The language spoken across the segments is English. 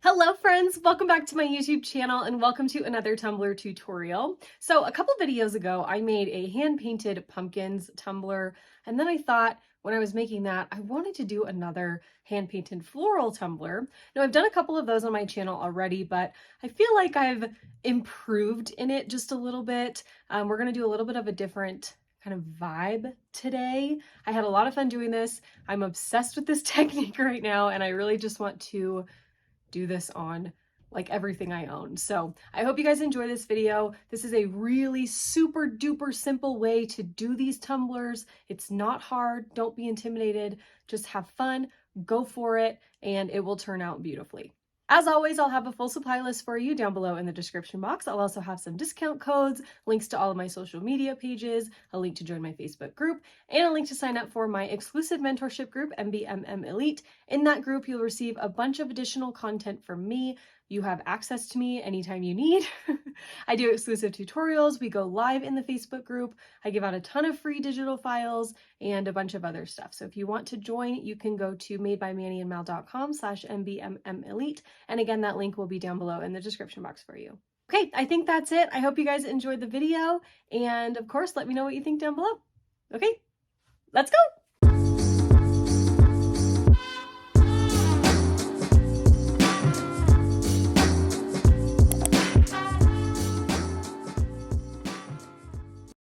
Hello friends, welcome back to my YouTube channel and welcome to another tumbler tutorial. So a couple videos ago I made a hand-painted pumpkins tumbler, and then I thought when I was making that I wanted to do another hand-painted floral tumbler. Now I've done a couple of those on my channel already, but I feel like I've improved in it just a little bit. We're going to do a little bit of a different kind of vibe today. I had a lot of fun doing this. I'm obsessed with this technique right now and I really just want to do this on like everything I own. So I hope you guys enjoy this video. This is a really super duper simple way to do these tumblers. It's not hard. Don't be intimidated. Just have fun, go for it, and it will turn out beautifully. As always, I'll have a full supply list for you down below in the description box. I'll also have some discount codes, links to all of my social media pages, a link to join my Facebook group, and a link to sign up for my exclusive mentorship group, MBMM Elite. In that group, you'll receive a bunch of additional content from me. You have access to me anytime you need. I do exclusive tutorials. We go live in the Facebook group. I give out a ton of free digital files and a bunch of other stuff. So if you want to join, you can go to madebymannyandmal.com/MBMM Elite. And again, that link will be down below in the description box for you. Okay, I think that's it. I hope you guys enjoyed the video. And of course, let me know what you think down below. Okay, let's go.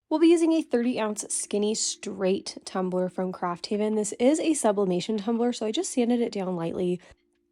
We'll be using a 30-ounce skinny straight tumbler from Craft Haven. This is a sublimation tumbler, so I just sanded it down lightly.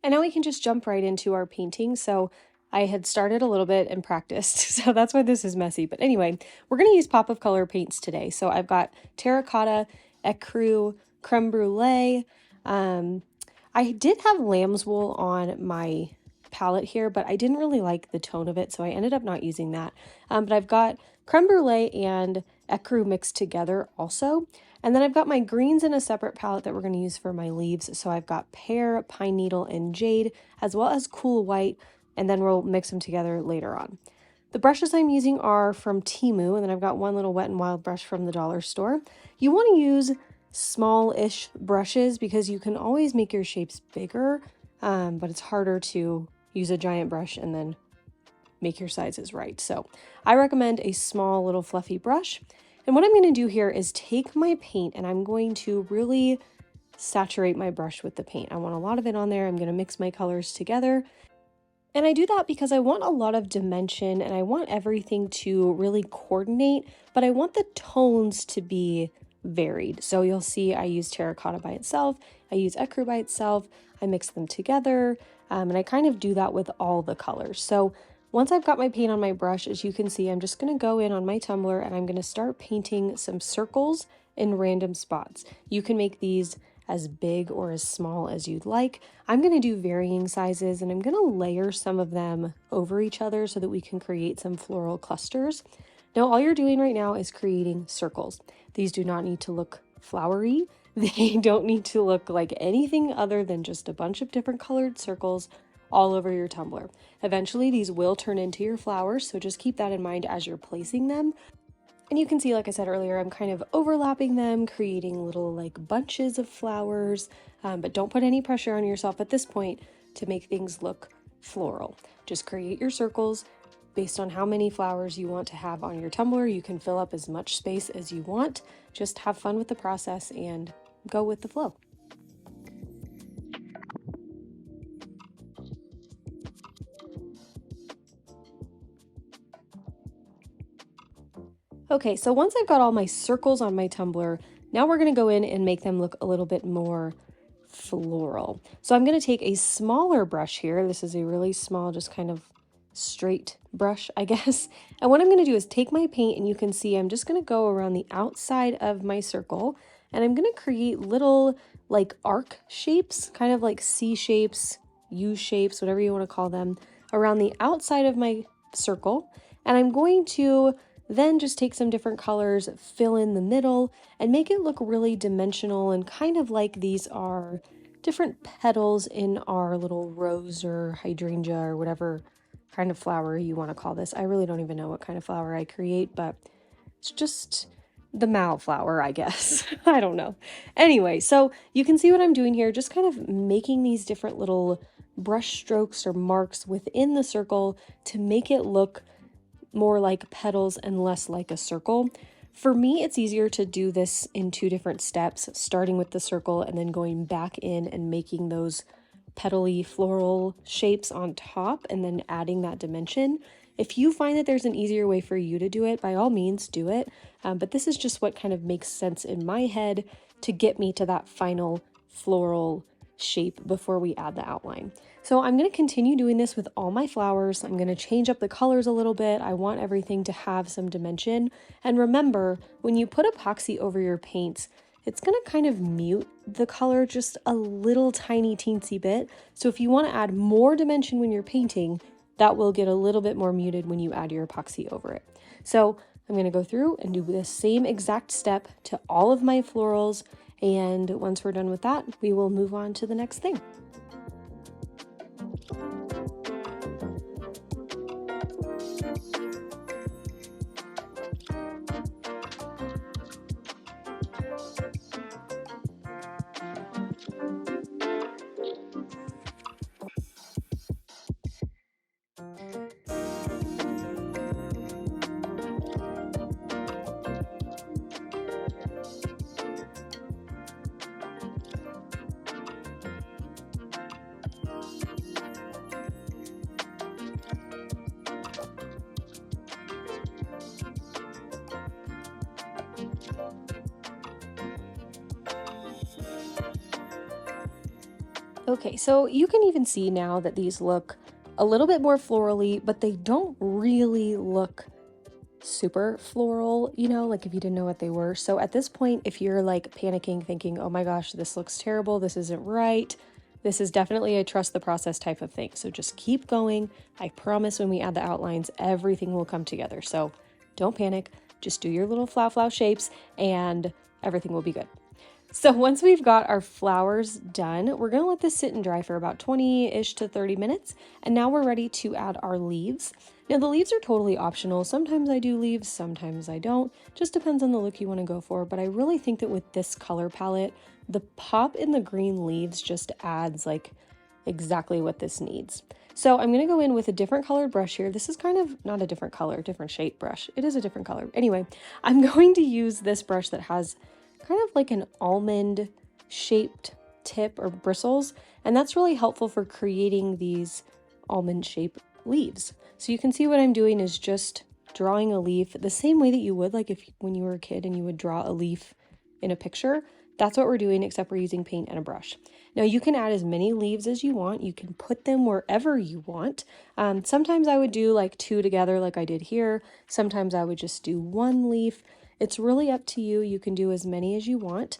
And now we can just jump right into our painting. So I had started a little bit and practiced, so that's why this is messy. But anyway, we're going to use pop of color paints today. So I've got Terracotta, Ecru, Creme Brûlée. I did have lamb's wool on my palette here, but I didn't really like the tone of it, so I ended up not using that. But I've got Creme Brûlée and Ecru mixed together also. And then I've got my greens in a separate palette that we're going to use for my leaves. So I've got Pear, Pine Needle, and Jade, as well as Cool White, and then we'll mix them together later on. The brushes I'm using are from Temu, and then I've got one little Wet n Wild brush from the dollar store. You want to use small-ish brushes because you can always make your shapes bigger, but it's harder to use a giant brush and then make your sizes right. So I recommend a small little fluffy brush. And what I'm going to do here is take my paint and I'm going to really saturate my brush with the paint. I want a lot of it on there. I'm going to mix my colors together. And I do that because I want a lot of dimension and I want everything to really coordinate, but I want the tones to be varied. So you'll see I use Terracotta by itself, I use Ecru by itself, I mix them together, and I kind of do that with all the colors. So once I've got my paint on my brush, as you can see, I'm just going to go in on my tumbler and I'm going to start painting some circles in random spots. You can make these as big or as small as you'd like. I'm going to do varying sizes and I'm going to layer some of them over each other so that we can create some floral clusters. Now all you're doing right now is creating circles. These do not need to look flowery. They don't need to look like anything other than just a bunch of different colored circles all over your tumbler. Eventually these will turn into your flowers, so just keep that in mind as you're placing them. And you can see, like I said earlier, I'm kind of overlapping them, creating little like bunches of flowers, but don't put any pressure on yourself at this point to make things look floral. Just create your circles based on how many flowers you want to have on your tumbler. You can fill up as much space as you want. Just have fun with the process and go with the flow. Okay, so once I've got all my circles on my tumbler, now we're going to go in and make them look a little bit more floral. So I'm going to take a smaller brush here. This is a really small, just kind of straight brush, I guess. And what I'm going to do is take my paint and you can see I'm just going to go around the outside of my circle and I'm going to create little like arc shapes, kind of like C shapes, U shapes, whatever you want to call them, around the outside of my circle. And I'm going to then just take some different colors, fill in the middle, and make it look really dimensional and kind of like these are different petals in our little rose or hydrangea or whatever kind of flower you want to call this. I really don't even know what kind of flower I create, but it's just the mal flower, I guess. I don't know. Anyway, so you can see what I'm doing here, just kind of making these different little brush strokes or marks within the circle to make it look more like petals and less like a circle. For me, it's easier to do this in 2 different steps, starting with the circle and then going back in and making those petally floral shapes on top and then adding that dimension. If you find that there's an easier way for you to do it, by all means do it. But this is just what kind of makes sense in my head to get me to that final floral shape before we add the outline. So I'm going to continue doing this with all my flowers. I'm going to change up the colors a little bit. I want everything to have some dimension. And remember, when you put epoxy over your paints, it's going to kind of mute the color just a little tiny teensy bit. So if you want to add more dimension when you're painting, that will get a little bit more muted when you add your epoxy over it. So I'm going to go through and do the same exact step to all of my florals. And once we're done with that, we will move on to the next thing. Okay, so you can even see now that these look a little bit more florally, but they don't really look super floral, you know, like if you didn't know what they were. So at this point, if you're like panicking, thinking, oh my gosh, this looks terrible, this isn't right, this is definitely a trust the process type of thing. So just keep going. I promise when we add the outlines, everything will come together. So don't panic, just do your little flower shapes and everything will be good. So once we've got our flowers done, we're gonna let this sit and dry for about 20-ish to 30 minutes. And now we're ready to add our leaves. Now the leaves are totally optional. Sometimes I do leaves, sometimes I don't. Just depends on the look you wanna go for. But I really think that with this color palette, the pop in the green leaves just adds like exactly what this needs. So I'm gonna go in with a different colored brush here. This is kind of not a different color, different shape brush. It is a different color. Anyway, I'm going to use this brush that has kind of like an almond shaped tip or bristles, and that's really helpful for creating these almond shaped leaves. So you can see what I'm doing is just drawing a leaf the same way that you would like if when you were a kid and you would draw a leaf in a picture. That's what we're doing, except we're using paint and a brush. Now you can add as many leaves as you want. You can put them wherever you want. Sometimes I would do like 2 together like I did here. Sometimes I would just do 1 leaf. It's really up to you. You can do as many as you want,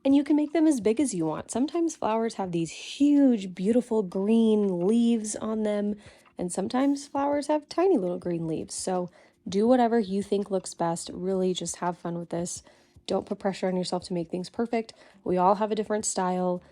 and you can make them as big as you want. Sometimes flowers have these huge, beautiful green leaves on them, and sometimes flowers have tiny little green leaves. So do whatever you think looks best. Really just have fun with this. Don't put pressure on yourself to make things perfect. We all have a different style,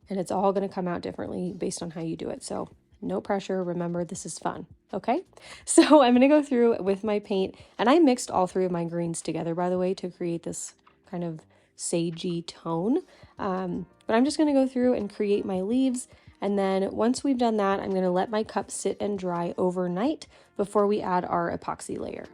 and it's all going to come out differently based on how you do it. So no pressure. Remember, this is fun. Okay, so I'm going to go through with my paint, and I mixed all 3 of my greens together, by the way, to create this kind of sagey tone. But I'm just going to go through and create my leaves. And then once we've done that, I'm going to let my cup sit and dry overnight before we add our epoxy layer.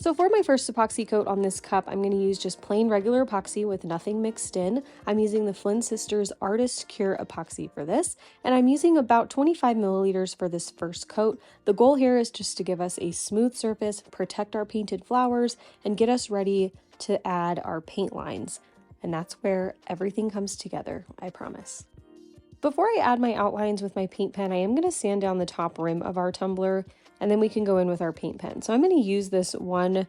So for my first epoxy coat on this cup, I'm going to use just plain regular epoxy with nothing mixed in. I'm using the Flynn Sisters Artist Cure epoxy for this, and I'm using about 25 milliliters for this first coat. The goal here is just to give us a smooth surface, protect our painted flowers, and get us ready to add our paint lines. And that's where everything comes together, I promise. Before I add my outlines with my paint pen, I am going to sand down the top rim of our tumbler, and then we can go in with our paint pen. So I'm going to use this 1M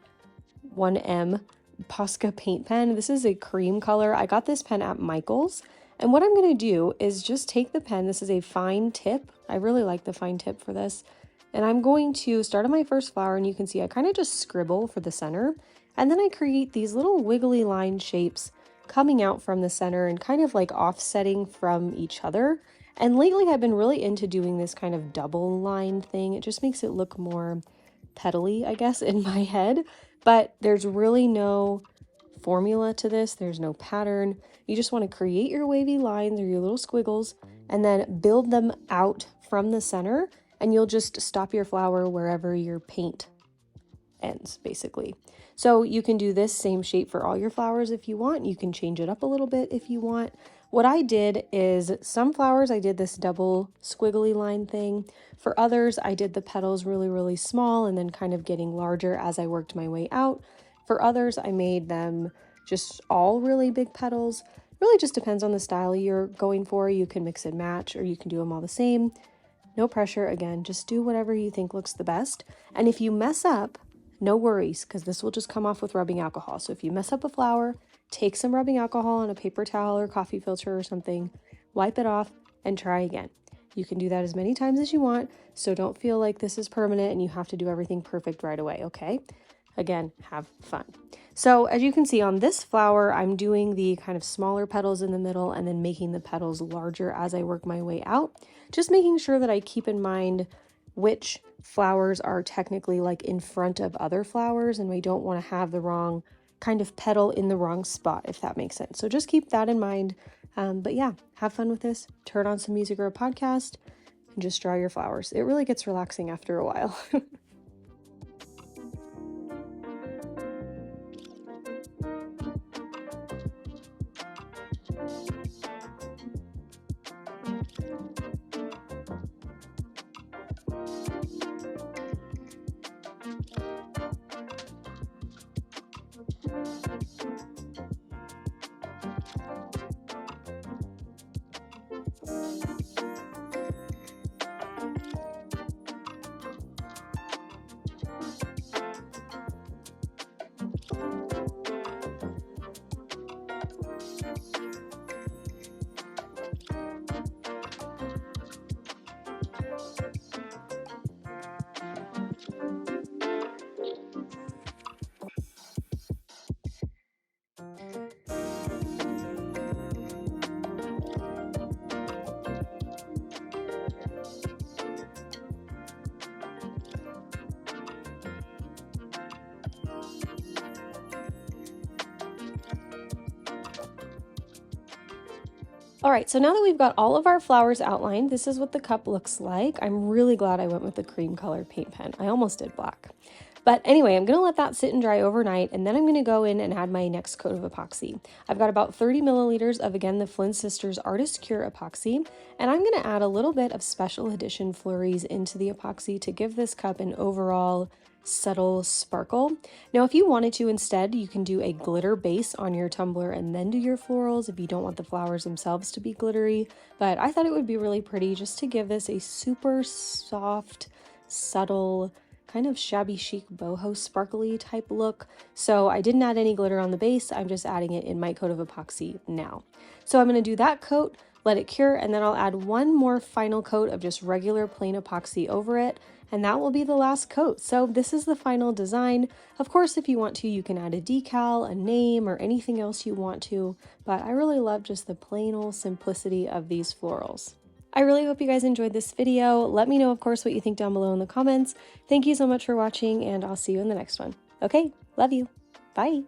Posca paint pen. This is a cream color. I got this pen at Michael's. And what I'm going to do is just take the pen. This is a fine tip. I really like the fine tip for this. And I'm going to start on my first flower, and you can see I kind of just scribble for the center. And then I create these little wiggly line shapes coming out from the center and kind of like offsetting from each other. And lately I've been really into doing this kind of double line thing. It just makes it look more petally, I guess, in my head. But there's really no formula to this. There's no pattern. You just want to create your wavy lines or your little squiggles and then build them out from the center, and you'll just stop your flower wherever your paint ends, basically. So you can do this same shape for all your flowers if you want. You can change it up a little bit if you want. What I did is some flowers I did this double squiggly line thing. For others, I did the petals really, really small and then kind of getting larger as I worked my way out. For others, I made them just all really big petals. Really just depends on the style you're going for. You can mix and match, or you can do them all the same. No pressure. Again, just do whatever you think looks the best. And if you mess up, no worries, because this will just come off with rubbing alcohol. So if you mess up a flower, take some rubbing alcohol on a paper towel or coffee filter or something, wipe it off, and try again. You can do that as many times as you want, so don't feel like this is permanent and you have to do everything perfect right away, okay? Again, have fun. So as you can see on this flower, I'm doing the kind of smaller petals in the middle and then making the petals larger as I work my way out. Just making sure that I keep in mind which flowers are technically like in front of other flowers, and we don't want to have the wrong kind of petal in the wrong spot, if that makes sense. So just keep that in mind. But yeah, have fun with this. Turn on some music or a podcast and just draw your flowers. It really gets relaxing after a while. All right, so now that we've got all of our flowers outlined, this is what the cup looks like. I'm really glad I went with the cream color paint pen. I almost did black. But anyway, I'm gonna let that sit and dry overnight, and then I'm gonna go in and add my next coat of epoxy. I've got about 30 milliliters of, again, the Flynn Sisters Artist Cure epoxy, and I'm gonna add a little bit of special edition Flurries into the epoxy to give this cup an overall subtle sparkle. Now, if you wanted to instead, you can do a glitter base on your tumbler and then do your florals if you don't want the flowers themselves to be glittery, but I thought it would be really pretty just to give this a super soft, subtle, kind of shabby chic boho sparkly type look. So I didn't add any glitter on the base. I'm just adding it in my coat of epoxy now. So I'm going to do that coat, let it cure, and then I'll add one more final coat of just regular plain epoxy over it, and that will be the last coat. So this is the final design. Of course, if you want to, you can add a decal, a name, or anything else you want to, but I really love just the plain old simplicity of these florals. I really hope you guys enjoyed this video. Let me know, of course, what you think down below in the comments. Thank you so much for watching, and I'll see you in the next one. Okay, love you. Bye.